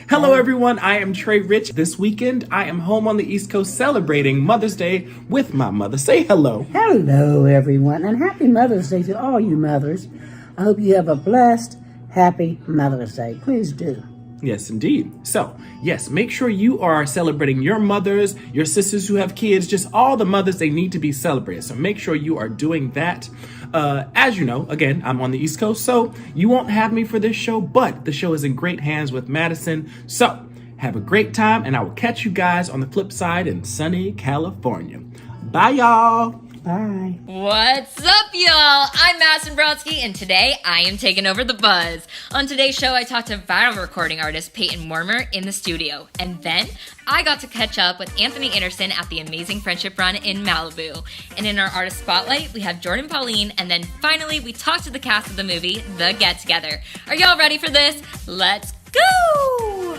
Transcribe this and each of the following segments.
Hello everyone, I am Trey Rich. This weekend, I am home on the East Coast celebrating Mother's Day with my mother. Say hello. Hello, everyone, and happy Mother's Day to all you mothers. I hope you have a blessed, happy Mother's Day. Please do. Yes, indeed. So, yes, make sure you are celebrating your mothers, your sisters who have kids, just all the mothers they need to be celebrated. So make sure you are doing that. As you know, again, I'm on the East Coast, so you won't have me for this show, but the show is in great hands with Madison. So have a great time, and I will catch you guys on the flip side in sunny California. Bye, y'all. Bye. What's up, y'all? I'm Madison Brodsky, and today I am taking over the buzz. On today's show, I talked to viral recording artist Payton Moormeier in the studio, and then I got to catch up with Anthony Anderson at the Amazing Friendship Run in Malibu. And in our artist spotlight, we have Jordan Pauline, and then finally, we talked to the cast of the movie, The Get Together. Are y'all ready for this? Let's go!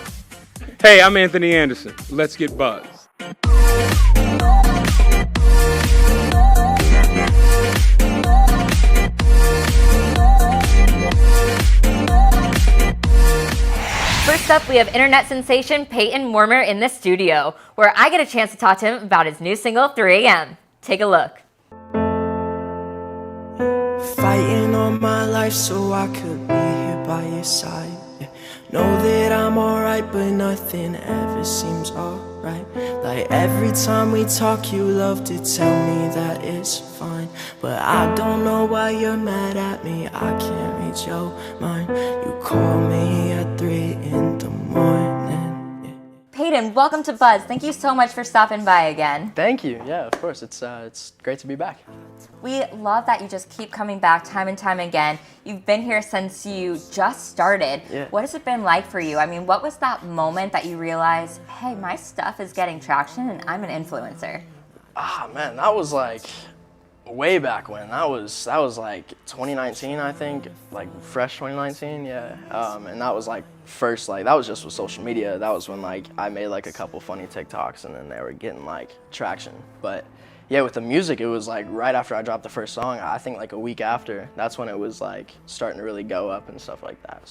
Hey, I'm Anthony Anderson. Let's get buzzed. First up, we have internet sensation Payton Moormeier in the studio, where I get a chance to talk to him about his new single, 3 a.m. Take a look. Fighting all my life so I could be here by your side. Know that I'm alright, but nothing ever seems alright. Like every time we talk, you love to tell me that it's fine. But I don't know why you're mad at me, I can't read your mind. You call me at 3 in the morning. Payton, welcome to Buzz. Thank you so much for stopping by again. Thank you. Yeah, of course. It's great to be back. We love that you just keep coming back time and time again. You've been here since you just started. Yeah. What has it been like for you? I mean, what was that moment that you realized, hey, my stuff is getting traction and I'm an influencer? Ah, man, that was like way back when. That was like 2019, I think, like fresh 2019. Yeah. And that was like first, like that was just with social media. That was when like I made like a couple funny TikToks and then they were getting like traction. But yeah, with the music, it was like right after I dropped the first song, I think like a week after, that's when it was like starting to really go up and stuff like that.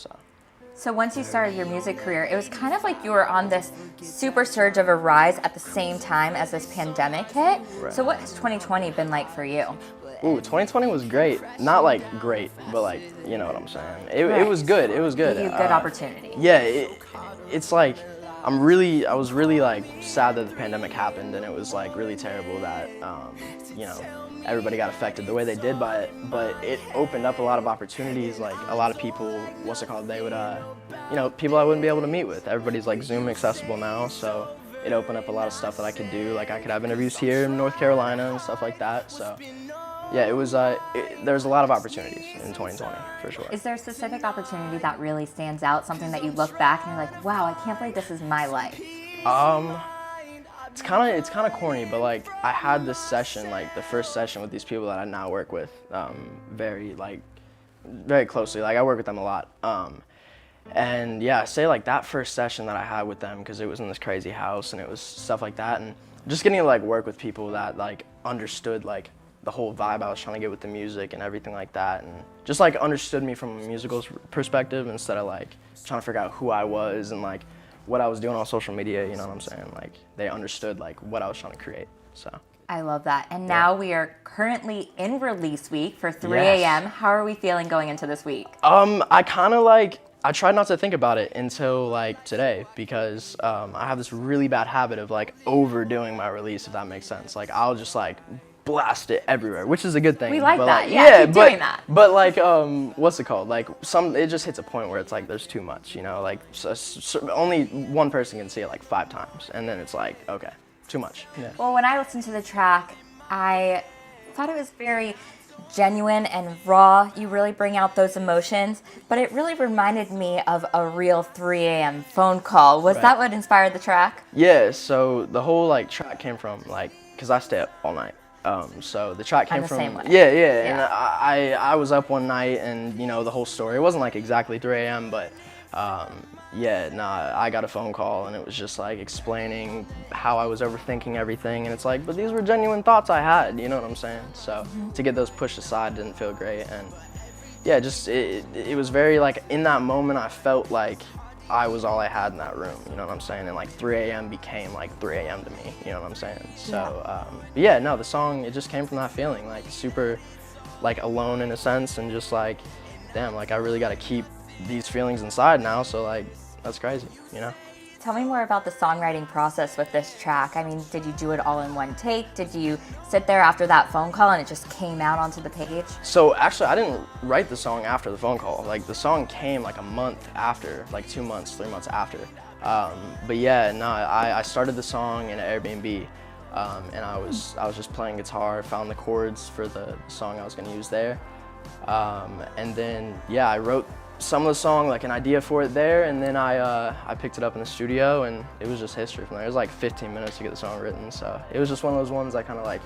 So once you started your music career, it was kind of like you were on this super surge of a rise at the same time as this pandemic hit. Right. So what has 2020 been like for you? Ooh, 2020 was great. Not like great, but like, you know what I'm saying. It Right. was good. It was good. Gave you a good opportunity. Yeah, it's like I was really like sad that the pandemic happened, and it was like really terrible that you know, everybody got affected the way they did by it. But it opened up a lot of opportunities. Like a lot of people, they would you know, people I wouldn't be able to meet with. Everybody's like Zoom accessible now, so it opened up a lot of stuff that I could do. Like I could have interviews here in North Carolina and stuff like that. So yeah, it was there's a lot of opportunities in 2020 for sure. Is there a specific opportunity that really stands out, something that you look back and you're like, wow, I can't believe this is my life? It's kind of corny, but like I had this session, like the first session with these people that I now work with, very closely. Like I work with them a lot. And yeah, say like that first session that I had with them, because it was in this crazy house and it was stuff like that, and just getting to like work with people that like understood like the whole vibe I was trying to get with the music and everything like that, and just like understood me from a musical perspective instead of like trying to figure out who I was and like what I was doing on social media, you know what I'm saying? Like they understood like what I was trying to create, so. I love that. And now we are currently in release week for 3 Yes. a.m. How are we feeling going into this week? I tried not to think about it until like today, because I have this really bad habit of like overdoing my release, if that makes sense. Like I'll just like blast it everywhere, which is a good thing. We like but, that. like, Yeah, keep doing that. But like, what's it called? Like it just hits a point where it's like there's too much, you know. Like only one person can see it like 5 times, and then it's like okay, too much. Yeah. Well, when I listened to the track, I thought it was very genuine and raw. You really bring out those emotions, but it really reminded me of a real 3 a.m. phone call. Was that what inspired the track? Yeah, so the whole like track came from like, cause I stay up all night. So the track came I'm the from same way. Yeah. And I was up one night, and you know the whole story. It wasn't like exactly 3 a.m., but I got a phone call, and it was just like explaining how I was overthinking everything, and it's like, but these were genuine thoughts I had, you know what I'm saying? So to get those pushed aside didn't feel great, and yeah, just it was very like in that moment I felt like I was all I had in that room, you know what I'm saying? And like 3 a.m. became like 3 a.m. to me, you know what I'm saying? So, but yeah, no, the song, it just came from that feeling, like super like alone in a sense, and just like, damn, like I really got to keep these feelings inside now, so like, that's crazy, you know? Tell me more about the songwriting process with this track. I mean, did you do it all in one take? Did you sit there after that phone call and it just came out onto the page? So actually, I didn't write the song after the phone call. Like the song came like a month after, like 2 months, 3 months after. But yeah, no, I started the song in an Airbnb, and I was just playing guitar, found the chords for the song I was gonna use there, and then yeah, I wrote some of the song, like an idea for it there, and then I picked it up in the studio, and it was just history from there. It was like 15 minutes to get the song written, so it was just one of those ones that kind of like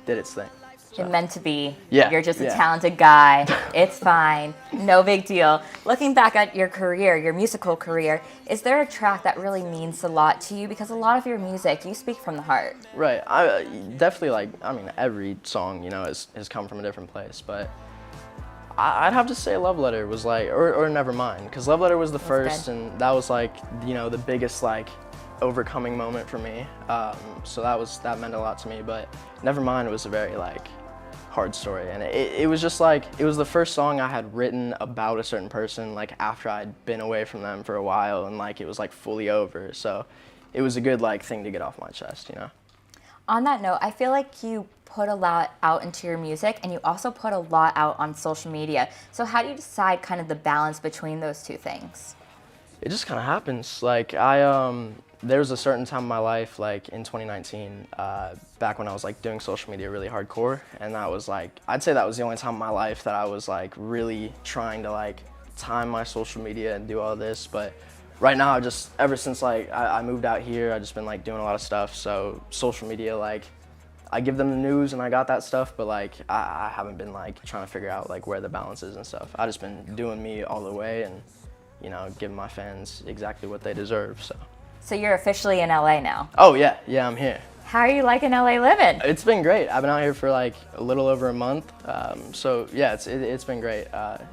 did its thing. So. It meant to be. Yeah. You're just a talented guy. It's fine. No big deal. Looking back at your career, your musical career, is there a track that really means a lot to you? Because a lot of your music, you speak from the heart. Right. I definitely, like, I mean, every song, you know, has come from a different place, but I'd have to say Love Letter was like, or Nevermind, because Love Letter was the first, and that was like, you know, the biggest like overcoming moment for me. So that meant a lot to me. But Nevermind was a very like hard story, and it was just like, it was the first song I had written about a certain person like after I'd been away from them for a while, and like it was like fully over. So it was a good like thing to get off my chest, you know. On that note, I feel like you put a lot out into your music, and you also put a lot out on social media. So how do you decide kind of the balance between those two things? It just kind of happens. Like there was a certain time in my life, like in 2019, back when I was like doing social media really hardcore, and that was like, I'd say that was the only time in my life that I was like really trying to like time my social media and do all this. But right now, ever since like I moved out here, I've just been like doing a lot of stuff. So social media, like I give them the news and I got that stuff, but like I haven't been like trying to figure out like where the balance is and stuff. I've just been doing me all the way, and you know, giving my fans exactly what they deserve. So you're officially in LA now. Oh yeah, I'm here. How are you liking LA living? It's been great. I've been out here for like a little over a month. So yeah, it's been great.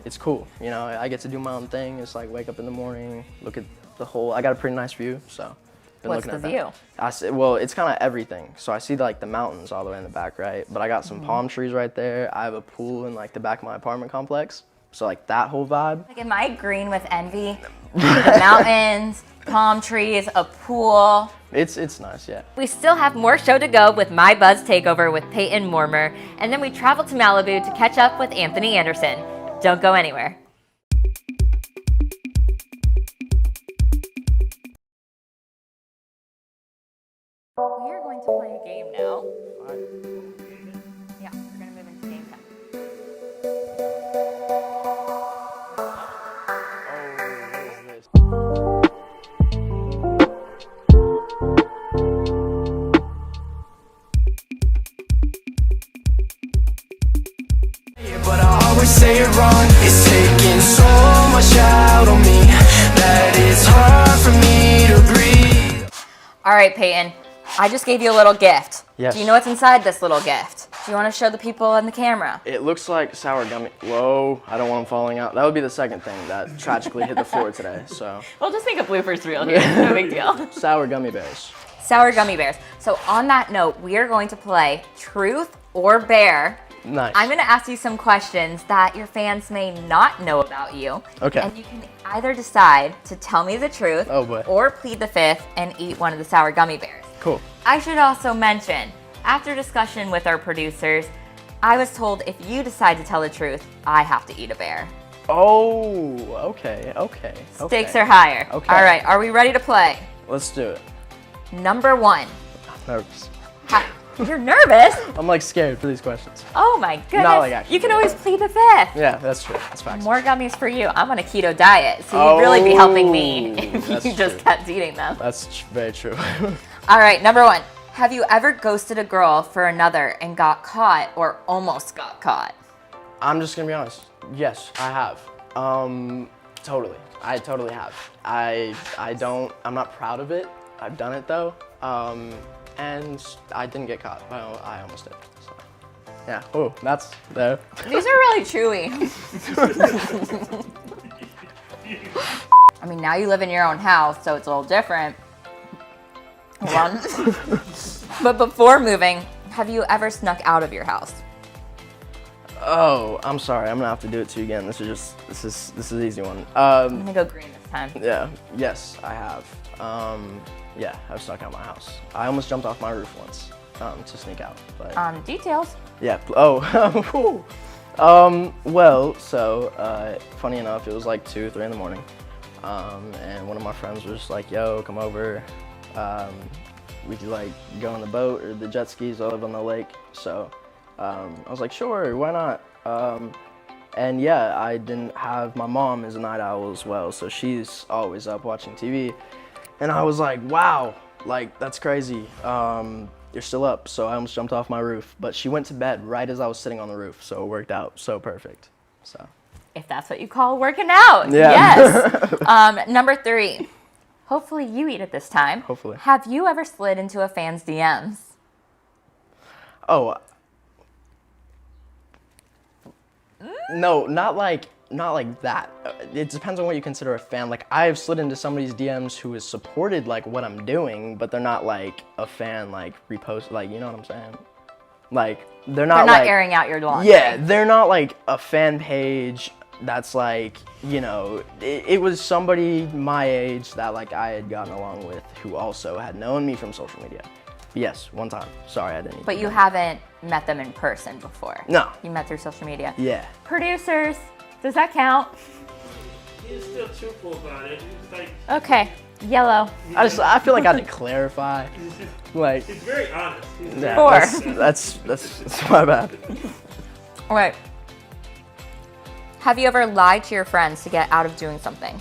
It's cool. You know, I get to do my own thing. It's like wake up in the morning, look at the whole. I got a pretty nice view, so. What's the view? Well, it's kind of everything. So I see like the mountains all the way in the back, right? But I got some palm trees right there. I have a pool in like the back of my apartment complex. So like that whole vibe. Like, am I green with envy? The mountains, palm trees, a pool. It's nice, yeah. We still have more show to go with My Buzz Takeover with Payton Moormeier, and then we travel to Malibu to catch up with Anthony Anderson. Don't go anywhere. We are going to play a game now. Yeah, we're going to move into game time. But I always say it wrong. It's taking so much out on me that it's hard for me to breathe. All right, Payton, I just gave you a little gift. Yes. Do you know what's inside this little gift? Do you want to show the people on the camera? It looks like sour gummy. Whoa, I don't want them falling out. That would be the second thing that tragically hit the floor today, so. We'll just make a bloopers reel here. No big deal. Sour gummy bears. Sour gummy bears. So on that note, we are going to play Truth or Bear. Nice. I'm going to ask you some questions that your fans may not know about you. Okay. And you can either decide to tell me the truth Oh, boy. or plead the fifth and eat one of the sour gummy bears. Cool. I should also mention, after discussion with our producers, I was told if you decide to tell the truth, I have to eat a bear. Oh, okay. Stakes are higher. Okay. All right, are we ready to play? Let's do it. Number one. I'm nervous. You're nervous? I'm like scared for these questions. Oh my goodness. Not like actually. You can always plead the fifth. Yeah, that's true. That's facts. More gummies for you. I'm on a keto diet, so you'd really be helping me if that's you just true. kept eating them. That's very true. All right, number one. Have you ever ghosted a girl for another and got caught or almost got caught? I'm just gonna be honest. Yes, I have. Totally. I totally have. I'm not proud of it. I've done it though. And I didn't get caught. Well, I almost did. So, yeah. Oh, that's there. These are really chewy. I mean, now you live in your own house, so it's a little different. One. But before moving, have you ever snuck out of your house? Oh, I'm sorry. I'm gonna have to do it to you again. This is an easy one. I'm gonna go green this time. Yeah. Yes, I have. Yeah, I've snuck out my house. I almost jumped off my roof once to sneak out. But Details. yeah. Oh. Well, so funny enough, it was like 2, 3 in the morning, and one of my friends was like, "Yo, come over. We could like go on the boat or the jet skis. I live on the lake." So I was like, "Sure, why not?" And yeah, I didn't have, my mom is a night owl as well, so she's always up watching TV. And I was like, wow, like that's crazy. You're still up. So I almost jumped off my roof, but she went to bed right as I was sitting on the roof. So it worked out so perfect. So If that's what you call working out. Yeah. Yes. Number 3. Hopefully you eat it this time. Hopefully. Have you ever slid into a fan's DMs? Oh. No, not like that. It depends on what you consider a fan. Like I've slid into somebody's DMs who has supported like what I'm doing, but they're not like a fan, like repost, like, you know what I'm saying? Like they're not like airing out your laundry. Yeah, they're not like a fan page that's like, you know, it was somebody my age that like I had gotten along with who also had known me from social media. Yes, one time. Sorry, I didn't. But you haven't met them in person before? No. You met through social media? Yeah. Producers, does that count? He's still truthful about it. He's like, Okay, yellow. I feel like I had to clarify. Like, he's very honest. He's yeah, 4. that's my bad. All right. Have you ever lied to your friends to get out of doing something?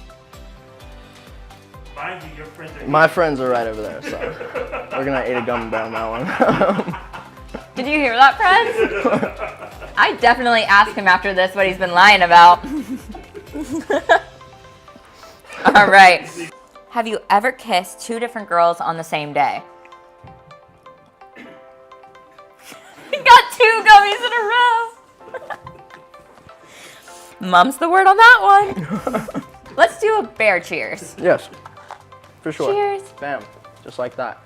Mind you, your friends are My friends are right over there, so we're gonna eat a gum down that one. Did you hear that, friends? I definitely asked him after this what he's been lying about. All right. Have you ever kissed 2 different girls on the same day? We got 2 gummies in a row. Mum's the word on that one. Let's do a bear cheers. Yes, for sure. Cheers. Bam, just like that.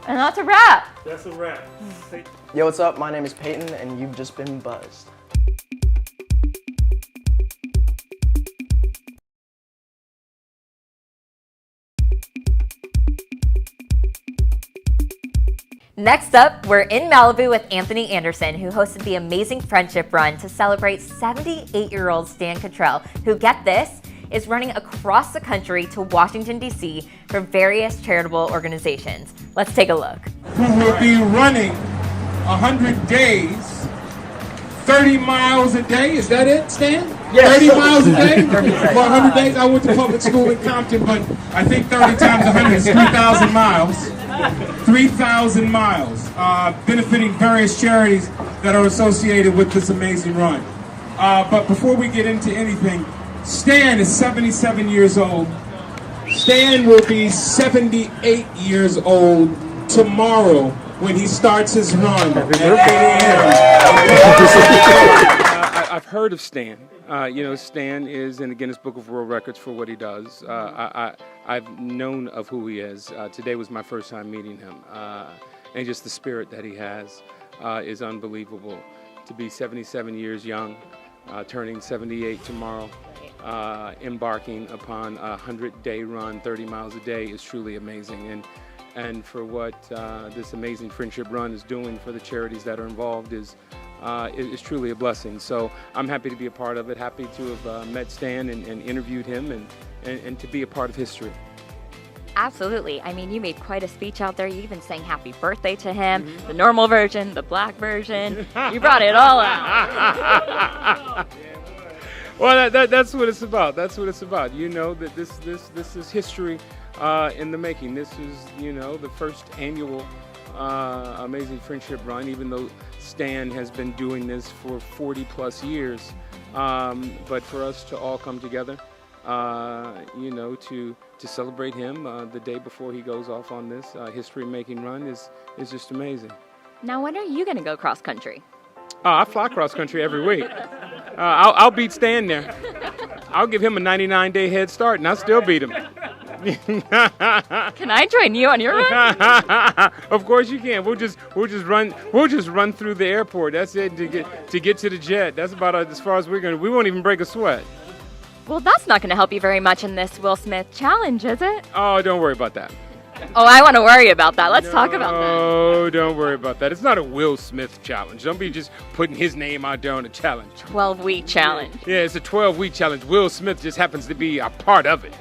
And that's a wrap. That's a wrap. Yo, what's up? My name is Payton, and you've just been buzzed. Next up, we're in Malibu with Anthony Anderson, who hosted the Amazing Friendship Run to celebrate 78-year-old Stan Cottrell, who, get this, is running across the country to Washington, D.C. for various charitable organizations. Let's take a look. Who will be running 100 days, 30 miles a day. Is that it, Stan? Yes. 30 miles a day? For 100 days? I went to public school in Compton, but I think 30 times 100 is 3,000 miles. 3,000 miles, benefiting various charities that are associated with this amazing run. But before we get into anything, Stan is 77 years old. Stan will be 78 years old tomorrow when he starts his run. I've heard of Stan. Stan is in the Guinness Book of World Records for what he does. I've known of who he is. Today was my first time meeting him. And just the spirit that he has is unbelievable. To be 77 years young, turning 78 tomorrow, embarking upon a 100-day run, 30 miles a day is truly amazing. And for what this amazing friendship run is doing for the charities that are involved is truly a blessing. So I'm happy to be a part of it, happy to have met Stan and interviewed him and to be a part of history. Absolutely. I mean, you made quite a speech out there. You even sang happy birthday to him, the normal version, the black version. You brought it all out. Well, that's what it's about. That's what it's about. You know that this is history in the making. This is, the first annual Amazing Friendship Run, even though Stan has been doing this for 40 plus years. But for us to all come together, to celebrate him the day before he goes off on this history-making run is just amazing. Now, when are you going to go cross country? I fly cross country every week. I'll beat Stan there. I'll give him a 99-day head start, and I'll still beat him. Can I join you on your run? Of course you can. We'll just run through the airport. That's it to get to the jet. That's about as far as we're going. We won't even break a sweat. Well, that's not going to help you very much in this Will Smith challenge, is it? Oh, don't worry about that. Oh, I want to worry about that. Let's talk about that. Oh, don't worry about that. It's not a Will Smith challenge. Don't be just putting his name out there on a challenge. 12-week challenge. Yeah, it's a 12-week challenge. Will Smith just happens to be a part of it.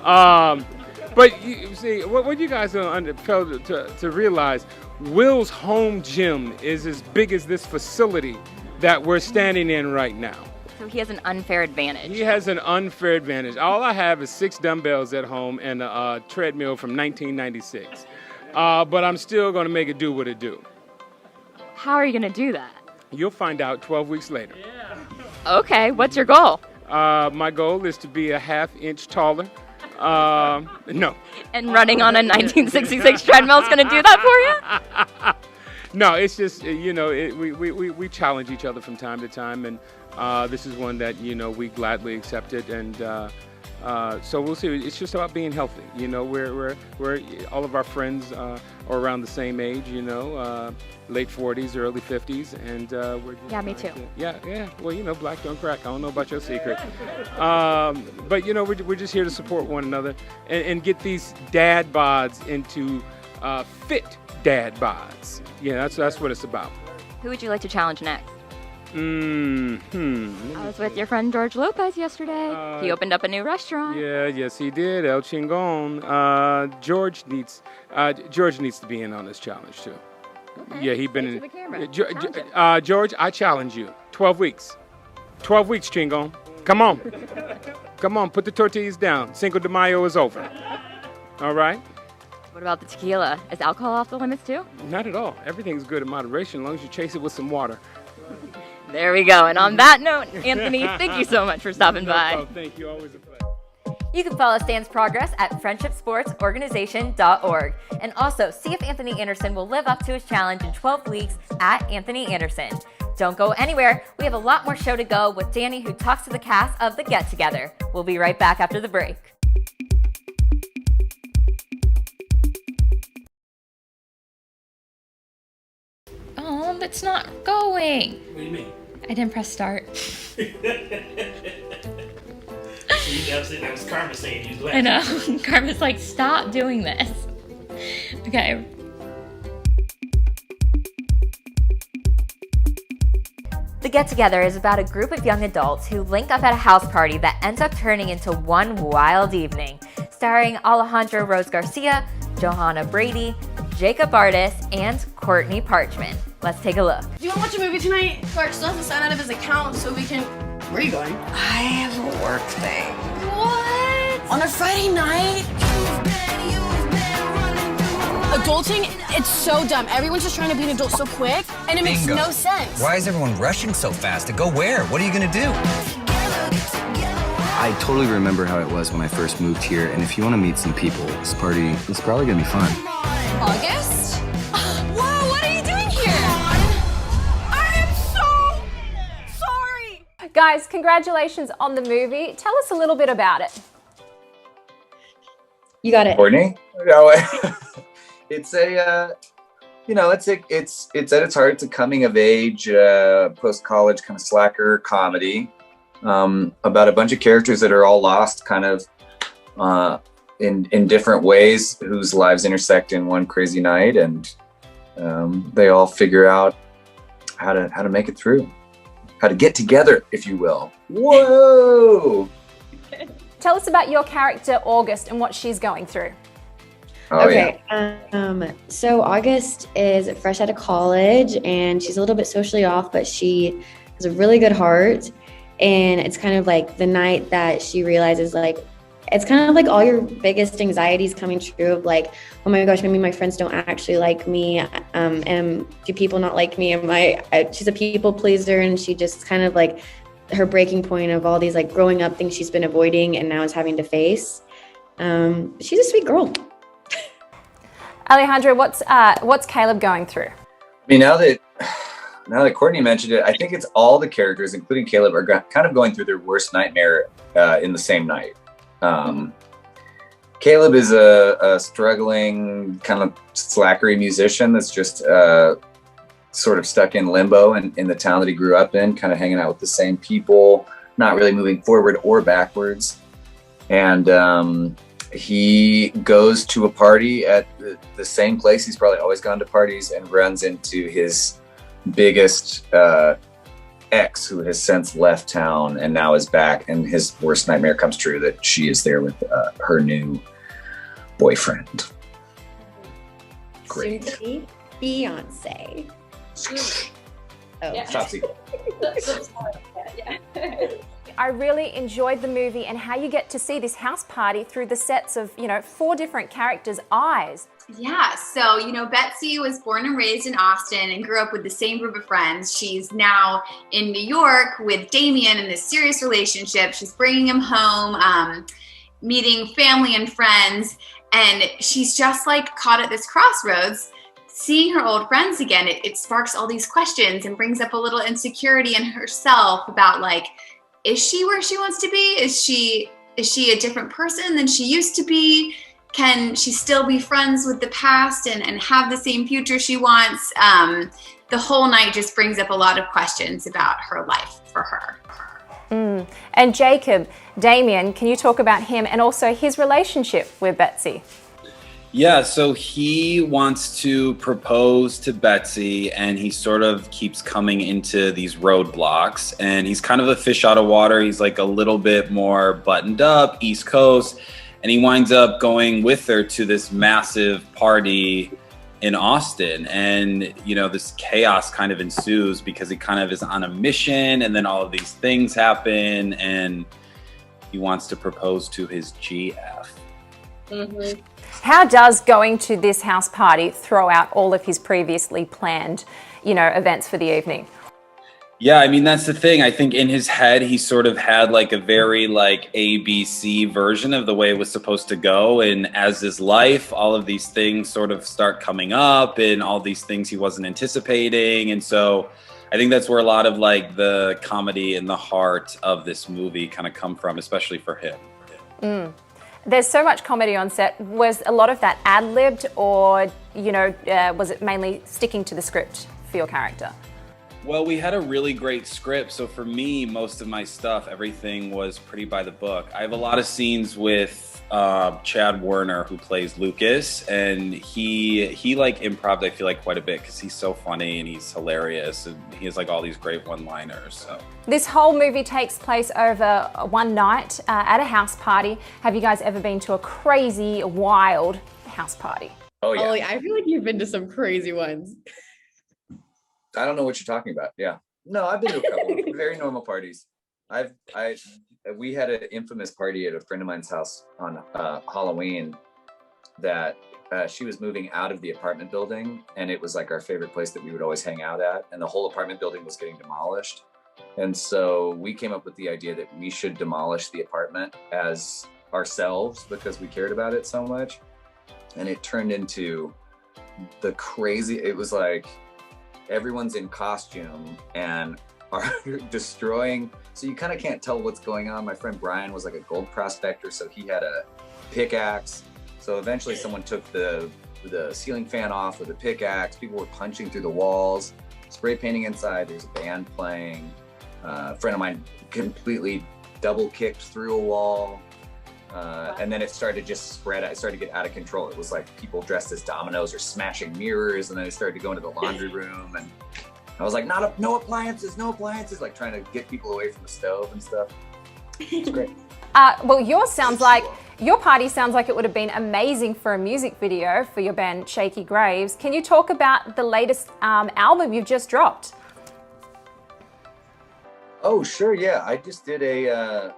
But you see, what you guys failed to realize, Will's home gym is as big as this facility that we're standing in right now. So he has an unfair advantage. He has an unfair advantage. All I have is 6 dumbbells at home and a treadmill from 1996. But I'm still going to make it do what it do. How are you going to do that? You'll find out 12 weeks later. Okay, what's your goal? My goal is to be a ½ inch taller. No. And running on a 1966 treadmill is going to do that for you? No, it's just, we challenge each other from time to time, and this is one that, we gladly accepted, and so we'll see. It's just about being healthy. We're all of our friends are around the same age, late 40s, early 50s, and we're just Yeah, me too. Yeah. Well, black don't crack. I don't know about your secret. But, we're just here to support one another and get these dad bods into fit dad bods. Yeah, that's what it's about. Who would you like to challenge next? I I was with your friend George Lopez yesterday. He opened up a new restaurant. Yeah, yes he did. El Chingon. George needs to be in on this challenge too. Okay. Yeah, he's been Say in. to the camera. George, I challenge you. 12 weeks. 12 weeks, Chingon. Come on. Come on, put the tortillas down. Cinco de Mayo is over. All right? What about the tequila? Is alcohol off the limits too? Not at all. Everything's good in moderation as long as you chase it with some water. There we go. And on that note, Anthony, thank you so much for stopping by. Oh, thank you. Always a pleasure. You can follow Stan's progress at friendshipsportsorganization.org. And also, see if Anthony Anderson will live up to his challenge in 12 weeks at Anthony Anderson. Don't go anywhere. We have a lot more show to go with Danny, who talks to the cast of The Get Together. We'll be right back after the break. Oh, it's not going. What do you mean? I didn't press start. That was Karma saying you left. I know. Karma's like, stop doing this. Okay. The Get Together is about a group of young adults who link up at a house party that ends up turning into one wild evening, starring Alejandro Rose Garcia, Johanna Brady, Jacob Artis, and Courtney Parchment. Let's take a look. Do you want to watch a movie tonight? Clark still has to sign out of his account so we can... Where are you going? I have a work thing. What? On a Friday night? Adulting, it's so dumb. Everyone's just trying to be an adult so quick, and it makes no sense. Why is everyone rushing so fast? To go where? What are you gonna do? I totally remember how it was when I first moved here, and if you want to meet some people, this party is probably gonna be fun. August? Whoa, what are you doing here? I am so sorry. Guys, congratulations on the movie. Tell us a little bit about it. You got it. Courtney? No, it's a, it's at its heart, it's a coming of age, post-college kind of slacker comedy about a bunch of characters that are all lost kind of in different ways, whose lives intersect in one crazy night, and they all figure out how to make it through, how to get together, if you will. Whoa! Tell us about your character, August, and what she's going through. Oh, okay. Yeah. So August is fresh out of college, and she's a little bit socially off, but she has a really good heart. And it's kind of like the night that she realizes, like, it's kind of like all your biggest anxieties coming true of like, oh my gosh, maybe my friends don't actually like me. And do people not like me? She's a people pleaser, and she just kind of like her breaking point of all these like growing up things she's been avoiding and now is having to face. She's a sweet girl. Alejandro, what's Caleb going through? I mean, now that now that Courtney mentioned it, I think it's all the characters, including Caleb, are kind of going through their worst nightmare in the same night. Caleb is a struggling kind of slackery musician that's just sort of stuck in limbo in the town that he grew up in, kind of hanging out with the same people, not really moving forward or backwards. And he goes to a party at the same place he's probably always gone to parties, and runs into his biggest ex, who has since left town and now is back, and his worst nightmare comes true, that she is there with her new boyfriend. Great. Soon to be Beyonce. Oh, Yeah. Stop secret. I really enjoyed the movie and how you get to see this house party through the sets of, 4 different characters' eyes. Yeah, so, Betsy was born and raised in Austin and grew up with the same group of friends. She's now in New York with Damien in this serious relationship. She's bringing him home, meeting family and friends, and she's just like caught at this crossroads. Seeing her old friends again, it sparks all these questions and brings up a little insecurity in herself about, like, is she where she wants to be? Is she a different person than she used to be? Can she still be friends with the past and have the same future she wants? The whole night just brings up a lot of questions about her life for her. And Jacob, Damien, can you talk about him and also his relationship with Betsy? Yeah, so he wants to propose to Betsy, and he sort of keeps coming into these roadblocks, and he's kind of a fish out of water. He's like a little bit more buttoned up, East Coast, and he winds up going with her to this massive party in Austin. And, this chaos kind of ensues because he kind of is on a mission, and then all of these things happen, and he wants to propose to his GF. How does going to this house party throw out all of his previously planned, events for the evening? Yeah, I mean, that's the thing. I think in his head, he sort of had like a very ABC version of the way it was supposed to go. And as his life, all of these things sort of start coming up, and all these things he wasn't anticipating. And so I think that's where a lot of the comedy and the heart of this movie kind of come from, especially for him. There's so much comedy on set. Was a lot of that ad-libbed, or, was it mainly sticking to the script for your character? Well, we had a really great script. So for me, most of my stuff, everything was pretty by the book. I have a lot of scenes with Chad Werner, who plays Lucas, and he improv, I feel like, quite a bit because he's so funny and he's hilarious, and he has all these great one-liners. So This whole movie takes place over one night at a house party. Have you guys ever been to a crazy, wild house party? Oh yeah. I feel like you've been to some crazy ones. I don't know what you're talking about. Yeah. No, I've been to a couple of very normal parties. We had an infamous party at a friend of mine's house on Halloween that she was moving out of the apartment building, and it was our favorite place that we would always hang out at, and the whole apartment building was getting demolished. And so we came up with the idea that we should demolish the apartment as ourselves because we cared about it so much. And it turned into it was everyone's in costume and are destroying. So you kind of can't tell what's going on. My friend Brian was a gold prospector, so he had a pickaxe. So eventually someone took the ceiling fan off with a pickaxe. People were punching through the walls, spray painting inside. There's a band playing. A friend of mine completely double kicked through a wall. And then it started to just spread out. It started to get out of control. It was people dressed as dominoes or smashing mirrors, and then it started to go into the laundry room, and I was no appliances, trying to get people away from the stove and stuff. It's great. Well, your party sounds like it would have been amazing for a music video for your band Shaky Graves. Can you talk about the latest album you've just dropped? Oh, sure. Yeah. I just did a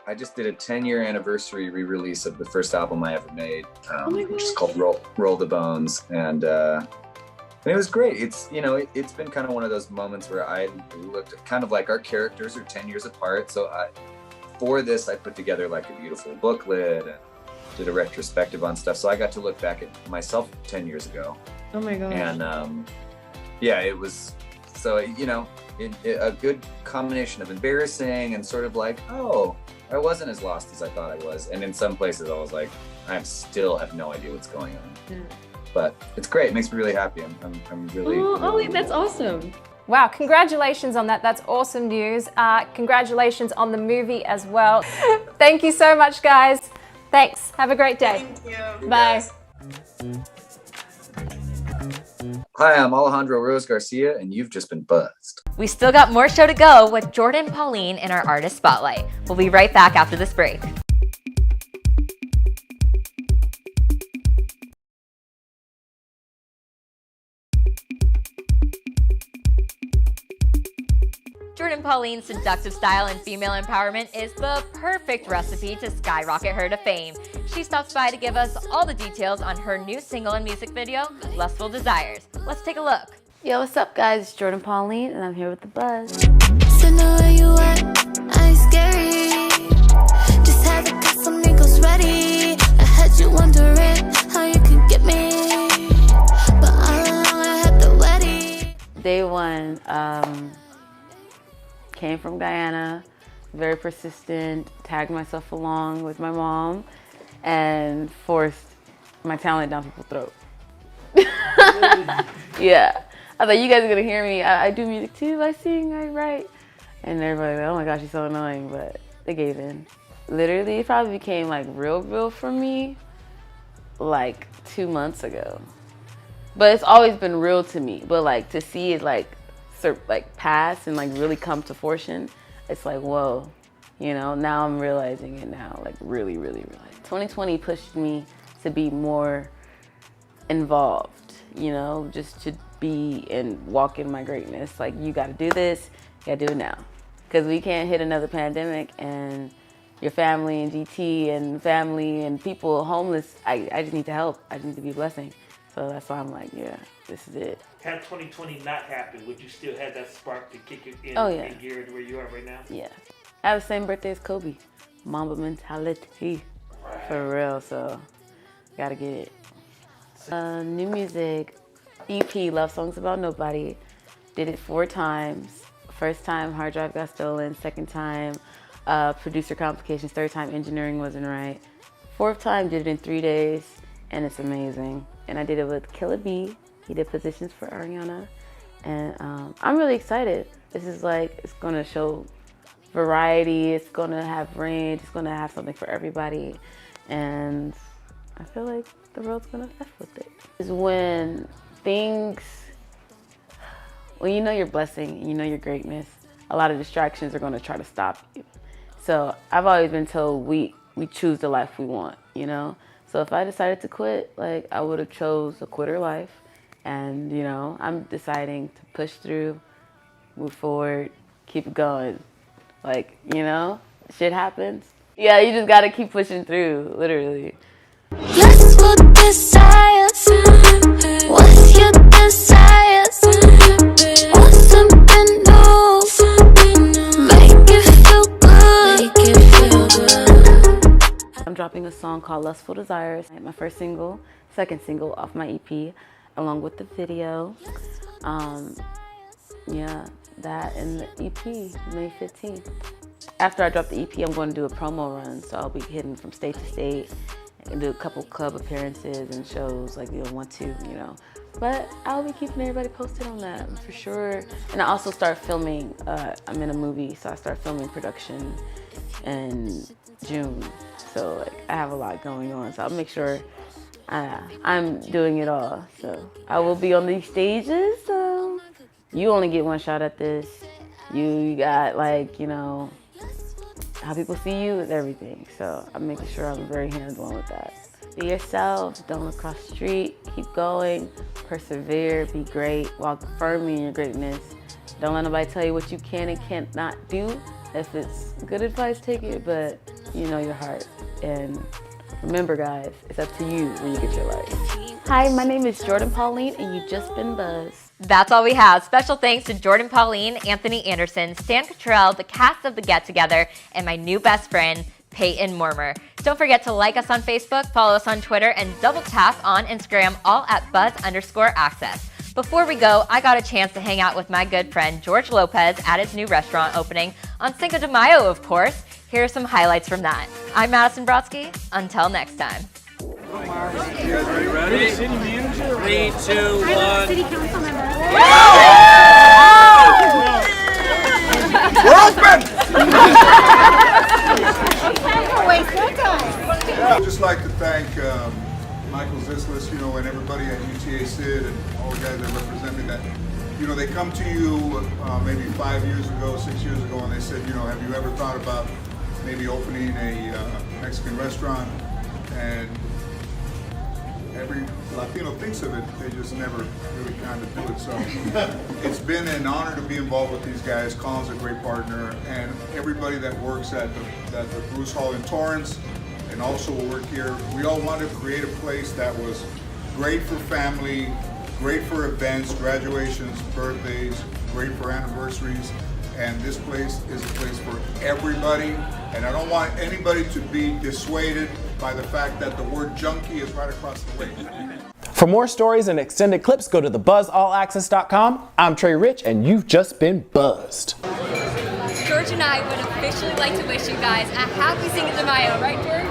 10-year anniversary re-release of the first album I ever made, which is called Roll the Bones. And it was great. It's been kind of one of those moments where I looked at kind of our characters are 10 years apart. So for this, I put together a beautiful booklet and did a retrospective on stuff. So I got to look back at myself 10 years ago. Oh my God. And yeah, it was So, you know, a good combination of embarrassing and sort of like, oh, I wasn't as lost as I thought I was. And in some places I was like, I still have no idea what's going on. Yeah. But it's great. It makes me really happy. I'm really, really that's awesome. Wow, congratulations on that. That's awesome news. Congratulations on the movie as well. Thank you so much, guys. Thanks. Have a great day. Thank you. Bye. Hi, I'm Alejandro Rose Garcia, and you've just been buzzed. We still got more show to go with Jordan Pauline in our Artist Spotlight. We'll be right back after this break. Jordan Pauline's seductive style and female empowerment is the perfect recipe to skyrocket her to fame. She stops by to give us all the details on her new single and music video, Lustful Desires. Let's take a look. Yo, what's up guys? It's Jordan Pauline and I'm here with The Buzz. So know where you at, I ain't scary. Just had to get some niggas ready. I had you wondering how you could get me, but all along I had the wedding. Day one, came from Guyana, very persistent, tagged myself along with my mom, and forced my talent down people's throat. Yeah. I thought you guys are gonna hear me. I do music too, I sing, I write. And everybody like, oh my gosh, she's so annoying, but they gave in. Literally, it probably became like real for me like 2 months ago. But it's always been real to me, but like to see it like pass and like really come to fruition, it's like, whoa, you know, now I'm realizing it now, like really. 2020 pushed me to be more involved, you know, just to be and walk in my greatness. Like, you gotta do this, you gotta do it now. Because we can't hit another pandemic and your family and GT and family and people homeless, I just need to help. I just need to be a blessing. So that's why I'm like, yeah, this is it. Had 2020 not happened, would you still have that spark to kick it in and gear it where you are right now? Yeah. I have the same birthday as Kobe. Mamba mentality. Right. For real, so gotta get it. New music, EP, Love Songs About Nobody. Did it 4 times. First time, hard drive got stolen. Second time, producer complications. Third time, engineering wasn't right. 4th time, did it in 3 days, and it's amazing. And I did it with Killer B. He did positions for Ariana. And I'm really excited. This is like, it's gonna show variety, it's gonna have range, it's gonna have something for everybody. And I feel like the world's gonna F with it. Is when you know your blessing, you know your greatness, a lot of distractions are gonna try to stop you. So I've always been told we choose the life we want, you know? So if I decided to quit, like I would have chose a quitter life. And you know, I'm deciding to push through, move forward, keep going. Like, you know, shit happens. Yeah, you just gotta keep pushing through, literally. Lustful desires. What's your desires? Want something new? Make it feel good. I'm dropping a song called Lustful Desires, my first single, second single off my EP, along with the video. Yeah, that and the EP, May 15th. After I drop the EP, I'm going to do a promo run, so I'll be hitting from state to state and do a couple club appearances and shows, like, you know, 1, 2, you know. But I'll be keeping everybody posted on that, for sure. And I also start filming, I'm in a movie, so I start filming production in June. So, like, I have a lot going on, so I'll make sure I'm doing it all. So I will be on these stages, so you only get one shot at this. You got, like, you know, how people see you is everything. So I'm making sure I'm very hands-on with that. Be yourself, don't look across the street, keep going, persevere, be great, walk firmly in your greatness. Don't let nobody tell you what you can and can't not do. If it's good advice, take it, but you know your heart. And remember, guys, it's up to you when you get your life. Hi, my name is Jordan Pauline, and you've just been buzzed. That's all we have. Special thanks to Jordan Pauline, Anthony Anderson, Stan Cottrell, the cast of The Get Together, and my new best friend, Payton Moormeier. Don't forget to like us on Facebook, follow us on Twitter, and double tap on Instagram, all at buzz_access. Before we go, I got a chance to hang out with my good friend George Lopez at his new restaurant opening on Cinco de Mayo, of course. Here are some highlights from that. I'm Madison Brodsky. Until next time. Ready? 3, 2, 1. City council member. We're open! I'd just like to thank Michael Zislis, and everybody at UTA SID and all the guys that represent me. That, they come to you maybe 5 years ago, 6 years ago, and they said, have you ever thought about maybe opening a Mexican restaurant? And every Latino thinks of it, they just never really kind of do it. So it's been an honor to be involved with these guys. Colin's a great partner, and everybody that works at the Bruce Hall in Torrance, and also will work here. We all wanted to create a place that was great for family, great for events, graduations, birthdays, great for anniversaries. And this place is a place for everybody. And I don't want anybody to be dissuaded by the fact that the word junkie is right across the way. For more stories and extended clips, go to thebuzzallaccess.com. I'm Trey Rich, and you've just been buzzed. George and I would officially like to wish you guys a happy Cinco de Mayo, right, George?